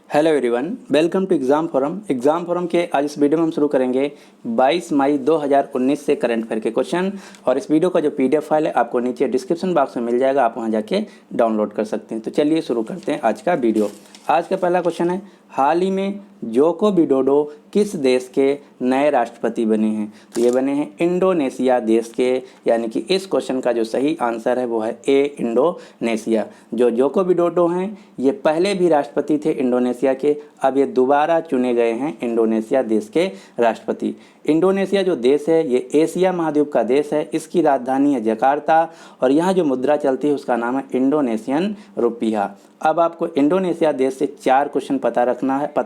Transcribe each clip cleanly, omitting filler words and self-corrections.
Hello everyone, welcome to exam forum के आज इस वीडियो में हम शुरू करेंगे 22 मई 2019 से करंट अफेयर के क्वेश्चन। और इस वीडियो का जो पीडीएफ फाइल है आपको नीचे डिस्क्रिप्शन बॉक्स में मिल जाएगा, आप वहां जाके डाउनलोड कर सकते हैं। तो चलिए शुरू करते हैं आज का वीडियो। आज का पहला क्वेश्चन है, हाल ही में जोको विडोडो किस देश के नए राष्ट्रपति बने हैं? तो ये बने हैं इंडोनेशिया देश के, यानी कि इस क्वेश्चन का जो सही आंसर है वो है ए, इंडोनेशिया। जो जोको विडोडो हैं ये पहले भी राष्ट्रपति थे इंडोनेशिया के, अब ये दोबारा चुने गए हैं इंडोनेशिया देश के राष्ट्रपति। इंडोनेशिया जो देश है ये एशिया महाद्वीप का देश है, इसकी राजधानी है जकार्ता और यहाँ जो मुद्रा चलती है उसका नाम है इंडोनेशियन रुपया। अब आपको इंडोनेशिया देश से 4 क्वेश्चन पता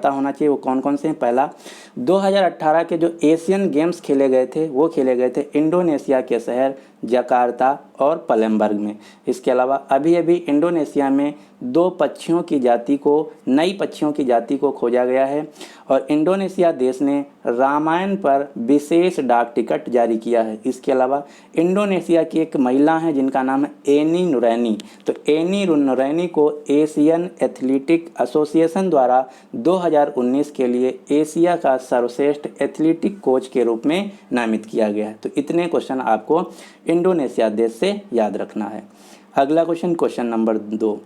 होना चाहिए। वो कौन कौन से हैं? पहला, 2018 के जो एशियन गेम्स खेले गए थे वो खेले गए थे इंडोनेशिया के शहर जकार्ता और पलेम्बर्ग में। इसके अलावा अभी अभी इंडोनेशिया में 2 पक्षियों की जाति को, नई पक्षियों की जाति को खोजा गया है। और इंडोनेशिया देश ने रामायण पर विशेष डाक टिकट जारी किया है। इसके अलावा इंडोनेशिया की एक महिला हैं जिनका नाम है एनी नुरैनी। तो एनी नुरैनी को एशियन एथलेटिक एसोसिएशन द्वारा 2019 के लिए एशिया का सर्वश्रेष्ठ एथलेटिक कोच के रूप में नामित किया गया है। तो इतने क्वेश्चन आपको इंडोनेशिया देश से याद रखना है। अगला क्वेश्चन, क्वेश्चन नंबर 2,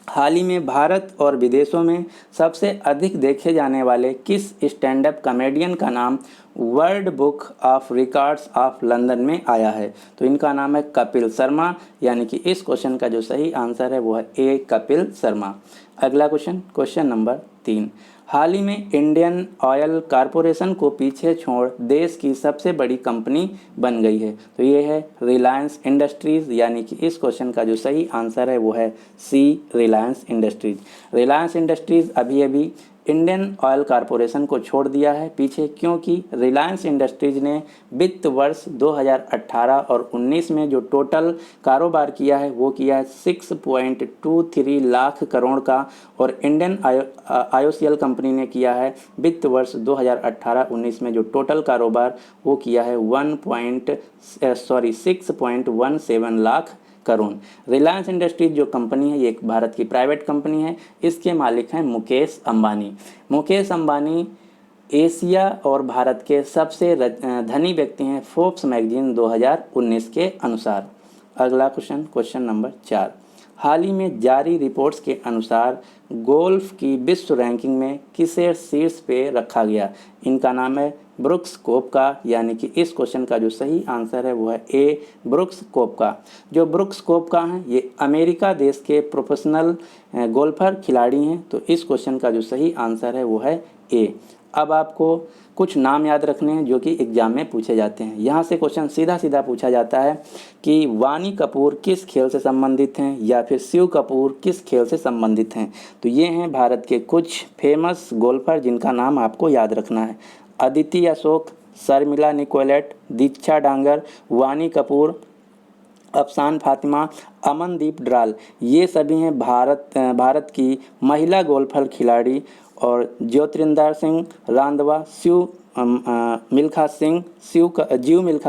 हाल ही में भारत और विदेशों में सबसे अधिक देखे जाने वाले किस स्टैंड अप कॉमेडियन का नाम world book of records of London में आया है? तो इनका नाम है कपिल शर्मा, यानी कि इस क्वेश्चन का जो सही आंसर है वो है ए, कपिल शर्मा। अगला क्वेश्चन, क्वेश्चन नंबर 3, हाल ही में इंडियन ऑयल कॉरपोरेशन को पीछे छोड़ देश की सबसे बड़ी कंपनी बन गई है। तो ये है रिलायंस इंडस्ट्रीज़, यानी कि इस क्वेश्चन का जो सही आंसर है वो है सी, रिलायंस इंडस्ट्रीज़। रिलायंस इंडस्ट्रीज़ अभी अभी इंडियन ऑयल कॉरपोरेशन को छोड़ दिया है पीछे, क्योंकि रिलायंस इंडस्ट्रीज ने वित्त वर्ष 2018 और 19 में जो टोटल कारोबार किया है वो किया है 6.23 लाख करोड़ का, और इंडियन आईओसीएल कंपनी ने किया है वित्त वर्ष 2018-19 में जो टोटल कारोबार वो किया है 6.17 लाख करोड़। रिलायंस इंडस्ट्रीज जो कंपनी है ये एक भारत की प्राइवेट कंपनी है, इसके मालिक हैं मुकेश अंबानी। मुकेश अंबानी एशिया और भारत के सबसे धनी व्यक्ति हैं फोर्ब्स मैगजीन 2019 के अनुसार। अगला क्वेश्चन, क्वेश्चन नंबर 4, हाल ही में जारी रिपोर्ट्स के अनुसार गोल्फ की विश्व रैंकिंग में किसे शीर्ष पे रखा गया? इनका नाम है ब्रुक्स कोपका, यानी कि इस क्वेश्चन का जो सही आंसर है वो है ए, ब्रुक्स कोपका। जो ब्रुक्स कोपका हैं ये अमेरिका देश के प्रोफेशनल गोल्फर खिलाड़ी हैं। तो इस क्वेश्चन का जो सही आंसर है वो है ए। अब आपको कुछ नाम याद रखने हैं जो कि एग्जाम में पूछे जाते हैं। यहाँ से क्वेश्चन सीधा सीधा पूछा जाता है कि वानी कपूर किस खेल से संबंधित हैं, या फिर शिव कपूर किस खेल से संबंधित हैं। तो ये हैं भारत के कुछ फेमस गोल्फर जिनका नाम आपको याद रखना है। अदिति अशोक, शर्मिला निकोलेट, दीक्षा डांगर, वानी कपूर, अफसान फातिमा, अमनदीप ड्राल, ये सभी हैं भारत की महिला गोल्फर खिलाड़ी। और ज्योतिरिंदर सिंह रांधवा, जीव मिल्खा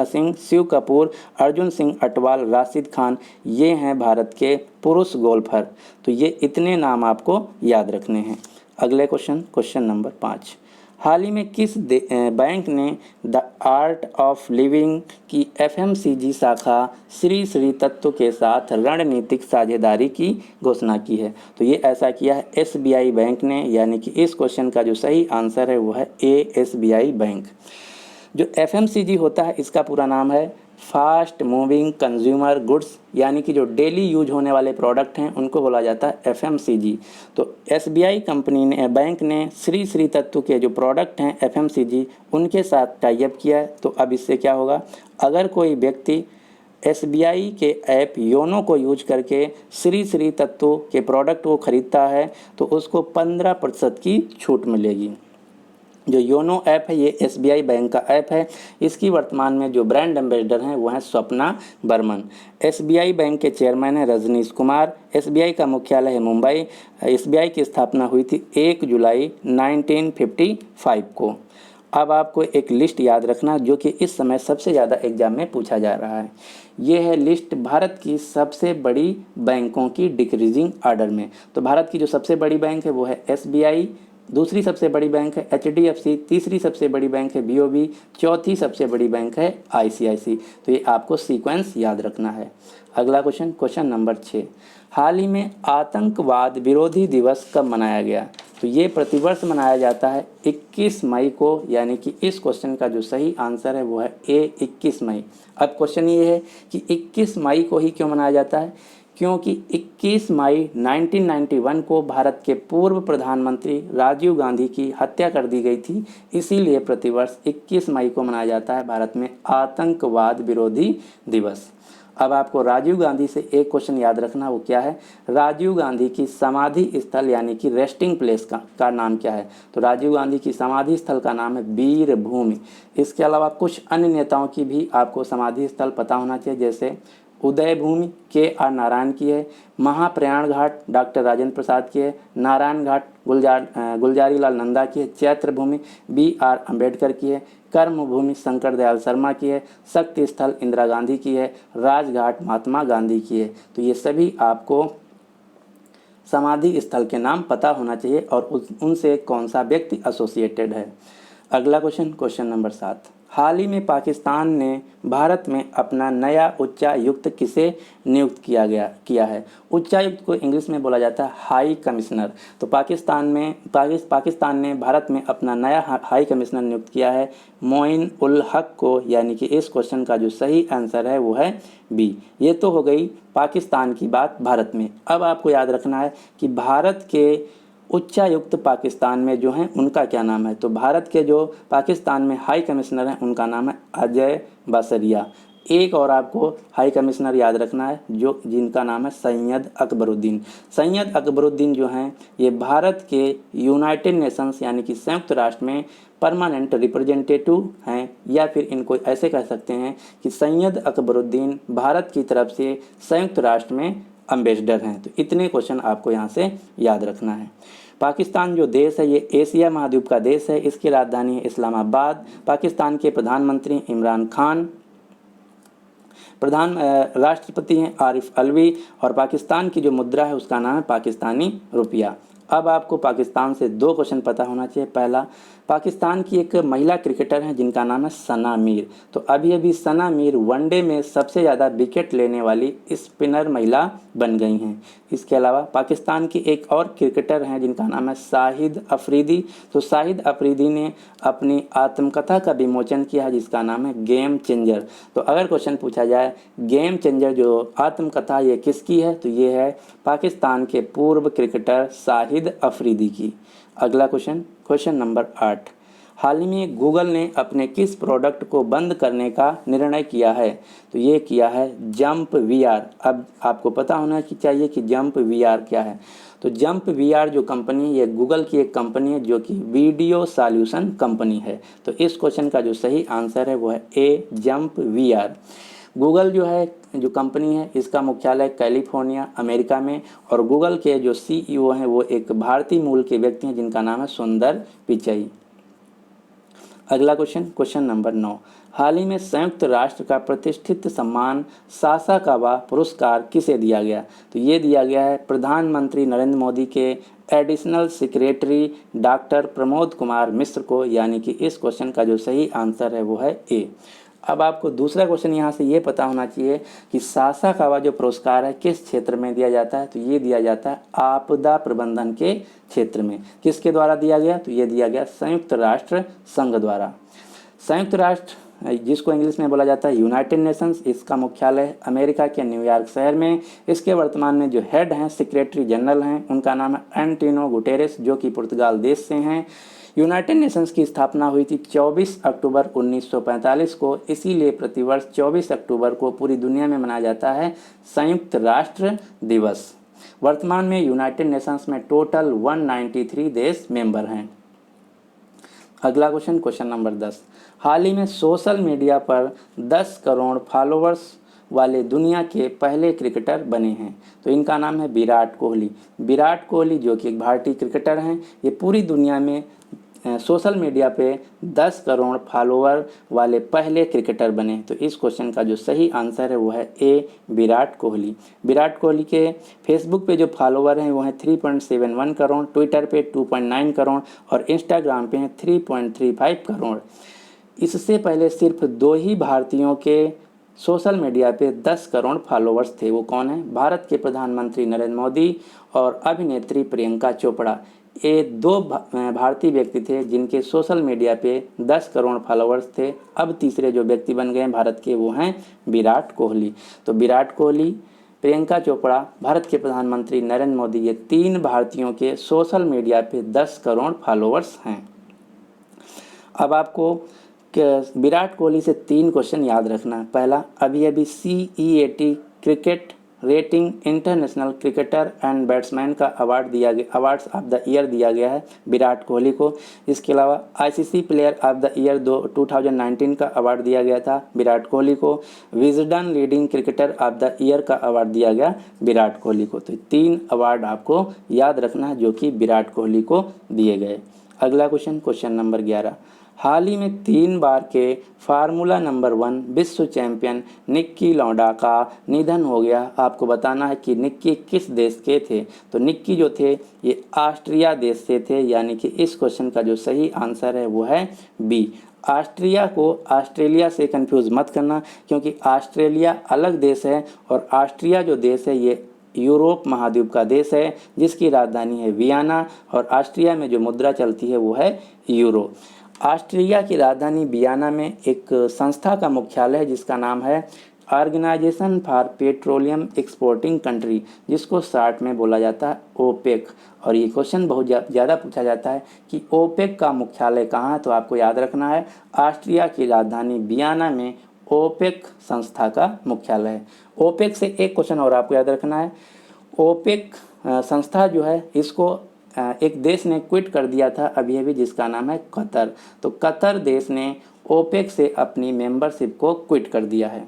सिंह, शिव कपूर, अर्जुन सिंह अटवाल, राशिद खान, ये हैं भारत के पुरुष गोल्फर। तो ये इतने नाम आपको याद रखने हैं। अगले क्वेश्चन, क्वेश्चन नंबर 5, हाल ही में किस बैंक ने द आर्ट ऑफ लिविंग की एफएमसीजी शाखा श्री श्री तत्व के साथ रणनीतिक साझेदारी की घोषणा की है? तो ये ऐसा किया है एसबीआई बैंक ने, यानी कि इस क्वेश्चन का जो सही आंसर है वो है ए, एसबीआई बैंक। जो एफएमसीजी होता है इसका पूरा नाम है फास्ट मूविंग कंज्यूमर गुड्स, यानी कि जो डेली यूज होने वाले प्रोडक्ट हैं उनको बोला जाता है एफएमसीजी। तो एसबीआई कंपनी ने, बैंक ने श्री श्री तत्व के जो प्रोडक्ट हैं एफएमसीजी उनके साथ टाई अप किया है। तो अब इससे क्या होगा, अगर कोई व्यक्ति एसबीआई के ऐप योनो को यूज करके श्री श्री तत्व के प्रोडक्ट को ख़रीदता है तो उसको 15% की छूट मिलेगी। जो योनो ऐप है ये एसबीआई बैंक का ऐप है। इसकी वर्तमान में जो ब्रांड एम्बेसडर हैं वो हैं स्वप्ना बर्मन। एसबीआई बैंक के चेयरमैन हैं रजनीश कुमार। एसबीआई का मुख्यालय है मुंबई। एसबीआई की स्थापना हुई थी 1 जुलाई 1955 को। अब आपको एक लिस्ट याद रखना जो कि इस समय सबसे ज़्यादा एग्जाम में पूछा जा रहा है। ये है लिस्ट भारत की सबसे बड़ी बैंकों की डिक्रीजिंग ऑर्डर में। तो भारत की जो सबसे बड़ी बैंक है वो है SBI, दूसरी सबसे बड़ी बैंक है HDFC, तीसरी सबसे बड़ी बैंक है BOB, चौथी सबसे बड़ी बैंक है ICICI। तो ये आपको सीक्वेंस याद रखना है। अगला क्वेश्चन, क्वेश्चन नंबर 6, हाल ही में आतंकवाद विरोधी दिवस कब मनाया गया? तो ये प्रतिवर्ष मनाया जाता है 21 मई को, यानी कि इस क्वेश्चन का जो सही आंसर है वो है A, 21 मई। अब क्वेश्चन ये है कि 21 मई को ही क्यों मनाया जाता है? क्योंकि 21 मई 1991 को भारत के पूर्व प्रधानमंत्री राजीव गांधी की हत्या कर दी गई थी, इसीलिए प्रतिवर्ष 21 मई को मनाया जाता है भारत में आतंकवाद विरोधी दिवस। अब आपको राजीव गांधी से एक क्वेश्चन याद रखना, वो क्या है? राजीव गांधी की समाधि स्थल यानी कि रेस्टिंग प्लेस का नाम क्या है? तो राजीव गांधी की समाधि स्थल का नाम है वीर भूमि। इसके अलावा कुछ अन्य नेताओं की भी आपको समाधि स्थल पता होना चाहिए, जैसे उदय भूमि KR नारायण की है, महाप्रयाण घाट डॉक्टर राजेंद्र प्रसाद की है, नारायण घाट गुलजारी लाल नंदा की है, चैत्र भूमि BR अम्बेडकर की है, कर्म भूमि शंकर दयाल शर्मा की है, शक्ति स्थल इंदिरा गांधी की है, राजघाट महात्मा गांधी की है। तो ये सभी आपको समाधि स्थल के नाम पता होना चाहिए और उनसे कौन सा व्यक्ति एसोसिएटेड है। अगला क्वेश्चन, क्वेश्चन नंबर 7, हाल ही में पाकिस्तान ने भारत में अपना नया उच्चायुक्त किसे नियुक्त किया है? उच्चायुक्त को इंग्लिश में बोला जाता है हाई कमिश्नर। तो पाकिस्तान ने भारत में अपना नया हाई कमिश्नर नियुक्त किया है मोइन उल हक को, यानी कि इस क्वेश्चन का जो सही आंसर है वो है B। ये तो हो गई पाकिस्तान की बात भारत में। अब आपको याद रखना है कि भारत के उच्चायुक्त पाकिस्तान में जो हैं उनका क्या नाम है? तो भारत के जो पाकिस्तान में हाई कमिश्नर हैं उनका नाम है अजय बसरिया। एक और आपको हाई कमिश्नर याद रखना है जिनका नाम है सैयद अकबरुद्दीन। सैयद अकबरुद्दीन जो हैं ये भारत के यूनाइटेड नेशंस यानी कि संयुक्त राष्ट्र में परमानेंट रिप्रेजेंटेटिव हैं, या फिर इनको ऐसे कह सकते हैं कि सैयद अकबरुद्दीन भारत की तरफ से संयुक्त राष्ट्र में एम्बेसडर हैं। तो इतने क्वेश्चन आपको यहाँ से याद रखना है। पाकिस्तान जो देश है ये एशिया महाद्वीप का देश है, इसकी राजधानी है इस्लामाबाद। पाकिस्तान के प्रधानमंत्री इमरान खान, राष्ट्रपति हैं आरिफ अलवी, और पाकिस्तान की जो मुद्रा है उसका नाम है पाकिस्तानी रुपया। अब आपको पाकिस्तान से 2 क्वेश्चन पता होना चाहिए। पहला, पाकिस्तान की एक महिला क्रिकेटर हैं जिनका नाम है सना मीर। तो अभी सना मीर वनडे में सबसे ज़्यादा विकेट लेने वाली स्पिनर महिला बन गई हैं। इसके अलावा पाकिस्तान की एक और क्रिकेटर हैं जिनका नाम है शाहिद अफरीदी। तो शाहिद अफरीदी ने अपनी आत्मकथा का विमोचन किया है जिसका नाम है गेम चेंजर। तो अगर क्वेश्चन पूछा जाए गेम चेंजर जो आत्मकथा ये किसकी है, तो ये है पाकिस्तान के पूर्व क्रिकेटर शाहिद अफरीदी की। अगला क्वेश्चन, क्वेश्चन नंबर 8, हाल ही में गूगल ने अपने किस प्रोडक्ट को बंद करने का निर्णय किया है? तो ये किया है जंप VR। अब आपको पता होना चाहिए कि जंप VR क्या है। तो जंप VR जो कंपनी है ये गूगल की एक कंपनी है जो कि वीडियो सॉल्यूशन कंपनी है। तो इस क्वेश्चन का जो सही आंसर है वो है A, जंप VR। गूगल जो कंपनी है इसका मुख्यालय कैलिफोर्निया अमेरिका में, और गूगल के जो CEO हैं वो एक भारतीय मूल के व्यक्ति हैं जिनका नाम है सुंदर पिचई। अगला क्वेश्चन, क्वेश्चन नंबर 9, हाल ही में संयुक्त राष्ट्र का प्रतिष्ठित सम्मान सासाकावा पुरस्कार किसे दिया गया? तो ये दिया गया है प्रधानमंत्री नरेंद्र मोदी के additional secretary doctor Pramod Kumar Mishra को, यानी कि इस क्वेश्चन का जो सही आंसर है वो है A। अब आपको दूसरा क्वेश्चन यहाँ से ये पता होना चाहिए कि सासाकावा जो पुरस्कार है किस क्षेत्र में दिया जाता है? तो ये दिया जाता है आपदा प्रबंधन के क्षेत्र में। किसके द्वारा दिया गया? तो ये दिया गया संयुक्त राष्ट्र संघ द्वारा। संयुक्त राष्ट्र जिसको इंग्लिश में बोला जाता है यूनाइटेड नेशंस, इसका मुख्यालय अमेरिका के न्यूयॉर्क शहर में। इसके वर्तमान में जो हेड हैं सेक्रेटरी जनरल हैं उनका नाम है एंटोनियो गुटेरेस जो कि पुर्तगाल देश से हैं। यूनाइटेड नेशंस की स्थापना हुई थी 24 अक्टूबर 1945 को, इसीलिए प्रतिवर्ष 24 अक्टूबर को पूरी दुनिया में मनाया जाता है संयुक्त राष्ट्र दिवस। वर्तमान में यूनाइटेड नेशंस में टोटल 193 देश मेंबर हैं। अगला क्वेश्चन, क्वेश्चन नंबर 10, हाल ही में सोशल मीडिया पर 10 करोड़ फॉलोअर्स वाले दुनिया के पहले क्रिकेटर बने हैं। तो इनका नाम है विराट कोहली। विराट कोहली जो कि एक भारतीय क्रिकेटर हैं, ये पूरी दुनिया में सोशल मीडिया पे 10 करोड़ फॉलोअर वाले पहले क्रिकेटर बने? तो इस क्वेश्चन का जो सही आंसर है वो है ए, विराट कोहली। विराट कोहली के फेसबुक पे जो फॉलोअर हैं वो हैं 3.71 करोड़, ट्विटर पे 2.9 करोड़ और इंस्टाग्राम पे हैं 3.35 करोड़। इससे पहले सिर्फ 2 ही भारतीयों के सोशल मीडिया पे 10 करोड़ फॉलोअर्स थे। वो कौन है? भारत के प्रधानमंत्री नरेंद्र मोदी और अभिनेत्री प्रियंका चोपड़ा। ये 2 भारतीय व्यक्ति थे जिनके सोशल मीडिया पे 10 करोड़ फॉलोअर्स थे। अब तीसरे जो व्यक्ति बन गए भारत के वो हैं विराट कोहली। तो विराट कोहली, प्रियंका चोपड़ा, भारत के प्रधानमंत्री नरेंद्र मोदी, ये 3 भारतीयों के सोशल मीडिया पे 10 करोड़ फॉलोअर्स हैं। अब आपको विराट कोहली से 3 क्वेश्चन याद रखना है। पहला, अभी CEAT cricket rating international cricketer and batsman का अवार्ड्स ऑफ द ईयर दिया गया है विराट कोहली को। इसके अलावा ICC player of the year 2019 का अवार्ड दिया गया था विराट कोहली को। Wisden leading cricketer of the year का अवार्ड दिया गया विराट कोहली को। तो 3 अवार्ड आपको याद रखना है जो कि विराट कोहली को दिए गए। अगला क्वेश्चन नंबर 11, हाल ही में 3 बार के फार्मूला नंबर 1 विश्व चैंपियन निक्की लौंडा का निधन हो गया। आपको बताना है कि निक्की किस देश के थे। तो निक्की जो थे ये ऑस्ट्रिया देश से थे, यानी कि इस क्वेश्चन का जो सही आंसर है वो है बी। ऑस्ट्रिया को ऑस्ट्रेलिया से कंफ्यूज मत करना, क्योंकि ऑस्ट्रेलिया अलग देश है और ऑस्ट्रिया जो देश है ये यूरोप महाद्वीप का देश है जिसकी राजधानी है वियना और ऑस्ट्रिया में जो मुद्रा चलती है वो है यूरो। ऑस्ट्रिया की राजधानी वियना में एक संस्था का मुख्यालय है जिसका नाम है organization for petroleum exporting country, जिसको शॉर्ट में बोला जाता है ओपेक। और ये क्वेश्चन बहुत ज़्यादा पूछा जाता है कि ओपेक का मुख्यालय कहाँ है। तो आपको याद रखना है ऑस्ट्रिया की राजधानी वियना में ओपेक संस्था का मुख्यालय है। ओपेक से एक क्वेश्चन और आपको याद रखना है, ओपेक संस्था जो है इसको एक देश ने क्विट कर दिया था अभी जिसका नाम है कतर। तो कतर देश ने ओपेक से अपनी मेंबरशिप को क्विट कर दिया है।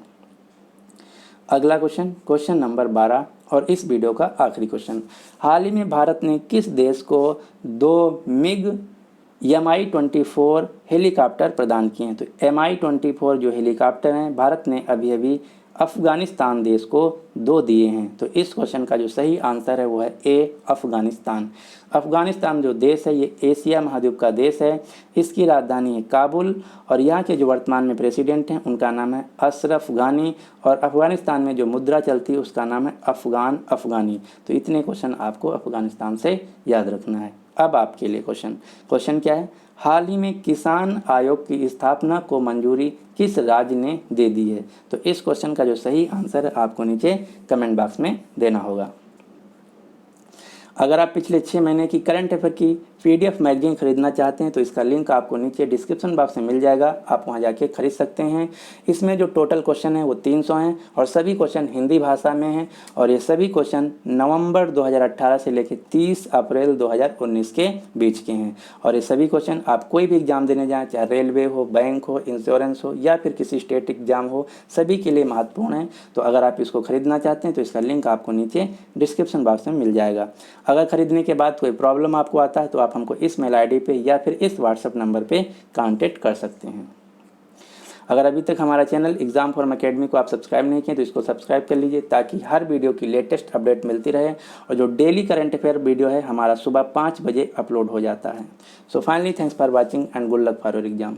अगला क्वेश्चन नंबर 12 और इस वीडियो का आखिरी क्वेश्चन, हाल ही में भारत ने किस देश को 2 मिग Mi-24 हेलीकॉप्टर प्रदान किए हैं? तो Mi-24 जो हेलीकॉप्टर हैं भारत ने अभी अफ़गानिस्तान देश को 2 दिए हैं। तो इस क्वेश्चन का जो सही आंसर है वो है ए, अफ़गानिस्तान। अफ़गानिस्तान जो देश है ये एशिया महाद्वीप का देश है। इसकी राजधानी है काबुल और यहाँ के जो वर्तमान में प्रेसिडेंट हैं उनका नाम है अशरफ गानी और अफ़गानिस्तान में जो मुद्रा चलती है उसका नाम है अफ़गानी। तो इतने क्वेश्चन आपको अफ़गानिस्तान से याद रखना है। अब आपके लिए क्वेश्चन क्या है, हाल ही में किसान आयोग की स्थापना को मंजूरी किस राज्य ने दे दी है? तो इस क्वेश्चन का जो सही आंसर है आपको नीचे कमेंट बॉक्स में देना होगा। अगर आप पिछले 6 महीने की करंट अफेयर की PDF मैगजीन खरीदना चाहते हैं तो इसका लिंक आपको नीचे डिस्क्रिप्शन बॉक्स में मिल जाएगा, आप वहां जाके खरीद सकते हैं। इसमें जो टोटल क्वेश्चन है वो 300 हैं और सभी क्वेश्चन हिंदी भाषा में हैं और ये सभी क्वेश्चन नवंबर 2018 से लेकर 30 अप्रैल 2019 के बीच के हैं। और ये सभी क्वेश्चन आप कोई भी एग्जाम देने जाएँ, चाहे रेलवे हो, बैंक हो, इंश्योरेंस हो या फिर किसी स्टेट एग्जाम हो, सभी के लिए महत्वपूर्ण है। तो अगर आप इसको खरीदना चाहते हैं तो इसका लिंक आपको नीचे डिस्क्रिप्शन बॉक्स में मिल जाएगा। अगर खरीदने के बाद कोई प्रॉब्लम आपको आता है तो आप हमको इस मेल ID पे या फिर इस WhatsApp नंबर पे कांटेक्ट कर सकते हैं। अगर अभी तक हमारा चैनल एग्जाम फॉर्म एकेडमी को आप सब्सक्राइब नहीं किए तो इसको सब्सक्राइब कर लीजिए ताकि हर वीडियो की लेटेस्ट अपडेट मिलती रहे। और जो डेली करंट अफेयर वीडियो है हमारा सुबह 5 बजे अपलोड हो जाता है। So finally thanks for watching and good luck for your exam.